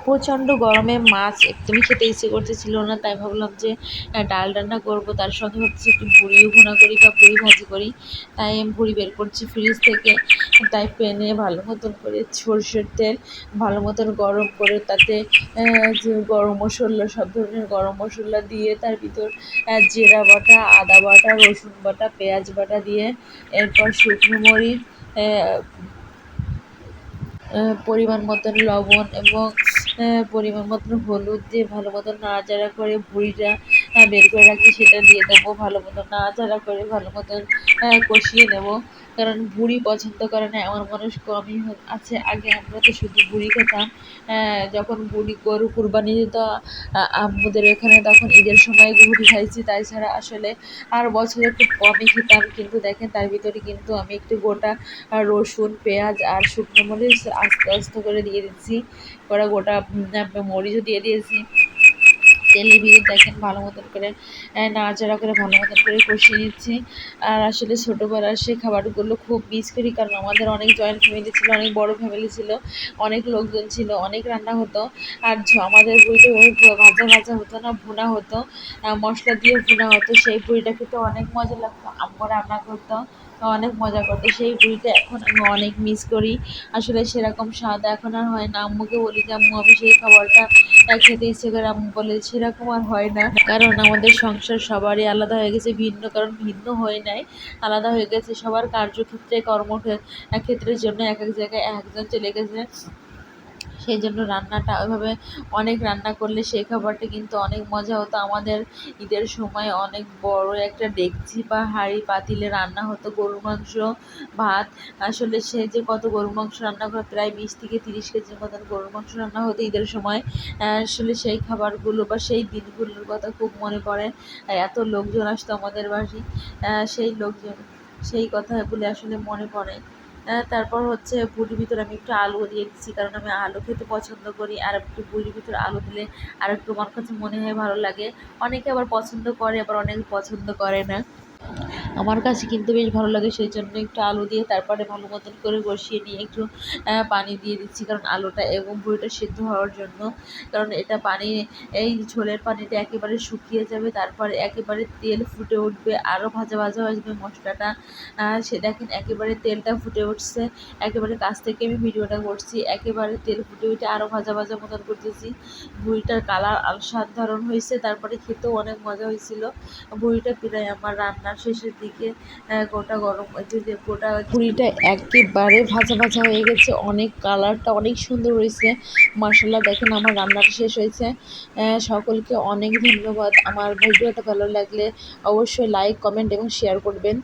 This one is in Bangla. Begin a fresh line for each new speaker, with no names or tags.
প্রচণ্ড গরমে মাছ একদমই খেতে ইচ্ছে করতেছিল না, তাই ভাবলাম যে ডাল রান্না করব, তার সঙ্গে ভাবছি একটু ভুড়িও ভুনা করি বা ভুড়ি ভাজি করি। তাই আমি ভুড়ি বের করছি ফ্রিজ থেকে। তাই প্যানে ভালো মতন করে সরষের তেল ভালো মতন গরম করে তাতে যে গরম মশলা, সব ধরনের গরম মশলা দিয়ে তার ভিতর জিরা বাটা, আদা বাটা, রসুন বাটা, পেঁয়াজ বাটা দিয়ে এরপর শুকনো মরিচ, পরিমাণ মতন লবণ এবং পরিমাণ মতন হলুদ দিয়ে ভালো মতন নাড়াচাড়া করে ভুঁড়িটা বের করে রাখি সেটা দিয়ে দেবো। ভালো মতন নাড়াচাড়া করে ভালো মতন কষিয়ে নেব। কারণ ভুঁড়ি পছন্দ করে না এমন মানুষ কমই আছে। আগে আমরা তো শুধু ভুঁড়ি খেতাম, যখন গরু কুরবানি দিত আম্মুদের এখানে, তখন ঈদের সময় ভুঁড়ি খাইছি। তাই ছাড়া আসলে আর বছরে খুব কমই খেতাম। কিন্তু দেখেন তার ভিতরে কিন্তু আমি একটু গোটা রসুন, পেঁয়াজ আর শুকনো মরিচ আস্তে আস্তে করে দিয়ে দিচ্ছি, গোটা মরিচও দিয়ে দিয়েছি। তেলের ভিতর দেখেন ভালো মতন করে নাড়াচাড়া করে ভালো মতন করে কষিয়ে নিচ্ছি। আর আসলে ছোটোবেলার সেই খাবারগুলো খুব মিস করি, কারণ আমাদের অনেক জয়েন্ট ফ্যামিলি ছিল, অনেক বড় ফ্যামিলি ছিল, অনেক লোকজন ছিল, অনেক রান্না হতো। আর আমাদের বুড়িটা ভাজা ভাজা হতো না, ভুনা হতো, মশলা দিয়ে ভুনা হতো। সেই বুড়িটা খেতে অনেক মজা লাগতো, আম্মু রান্না করতো, অনেক মজা করতো। সেই বুড়িটা এখন আমি অনেক মিস করি। আসলে সেরকম স্বাদ এখন আর হয় না। আম্মুকে বলি যে আম্মু আমি সেই খাবারটা খেতে ইচ্ছে করে, আম্মু বলে সেরকম আর হয় না, কারণ আমাদের সংসার সবারই আলাদা হয়ে গেছে, ভিন্ন কারণ ভিন্ন হয়ে নাই, আলাদা হয়ে গেছে। সবার কার্যক্ষেত্রে ক্ষেত্রের জন্য এক এক জায়গায় একজন চলে গেছে। সেই জন্য রান্নাটা ওইভাবে অনেক রান্না করলে সেই খাবারটা কিন্তু অনেক মজা হতো। আমাদের ঈদের সময় অনেক বড় একটা ডেকচি বা হাঁড়ি পাতিলে রান্না হতো গরুর মাংস, ভাত। আসলে সে যে কত গরুর মাংস রান্না করে, প্রায় 20 থেকে 30 কেজির মতন গরুর মাংস রান্না হতো ঈদের সময়। আসলে সেই খাবারগুলো বা সেই দিনগুলোর কথা খুব মনে পড়ে। এত লোকজন আসতো আমাদের বাড়ি, সেই লোকজন, সেই কথাগুলি আসলে মনে পড়ে। তারপর হচ্ছে ভুঁড়ির ভিতরে আমি একটু আলুও দিয়ে দিচ্ছি, কারণ আমি আলু খেতে পছন্দ করি। আর একটু ভুঁড়ির ভিতরে আলু দিলে আর একটু আমার কাছে মনে হয় ভালো লাগে। অনেকে আবার পছন্দ করে, আবার অনেকে পছন্দ করে না। আমার কাছে কিন্তু বেশ ভালো লাগে, সেই জন্য একটু আলু দিয়ে তারপরে ভালো মতন করে কষিয়ে নিয়ে একটু পানি দিয়ে দিচ্ছি, কারণ আলুটা এবং ভুঁড়িটা সিদ্ধ হওয়ার জন্য। কারণ এটা পানি, এই ঝোলের পানিটা একেবারে শুকিয়ে যাবে, তারপরে একেবারে তেল ফুটে উঠবে, আরও ভাজা ভাজা হয়ে যাবে মশলাটা। সে দেখেন একেবারে তেলটা ফুটে উঠছে, একেবারে কাছ থেকে আমি ভিডিওটা করছি, একেবারে তেল ফুটে উঠে আরও ভাজা ভাজা মতন করতেছি। ভুঁড়িটার কালার অসাধারণ হয়েছে, তারপরে খেতেও অনেক মজা হয়েছিল। ভুঁড়িটা প্রায় আমার রান্নার শেষের দিকে গোটা গরম গোটা ভুঁড়িটা একেবারে ভাজা ভাজা হয়ে গেছে, অনেক কালারটা অনেক সুন্দর হয়েছে। মাশাআল্লাহ, দেখেন আমার রান্নাটা শেষ হয়েছে। সকলকে অনেক ধন্যবাদ। আমার ভিডিওটা ভালো লাগলে অবশ্যই লাইক, কমেন্ট এবং শেয়ার করবেন।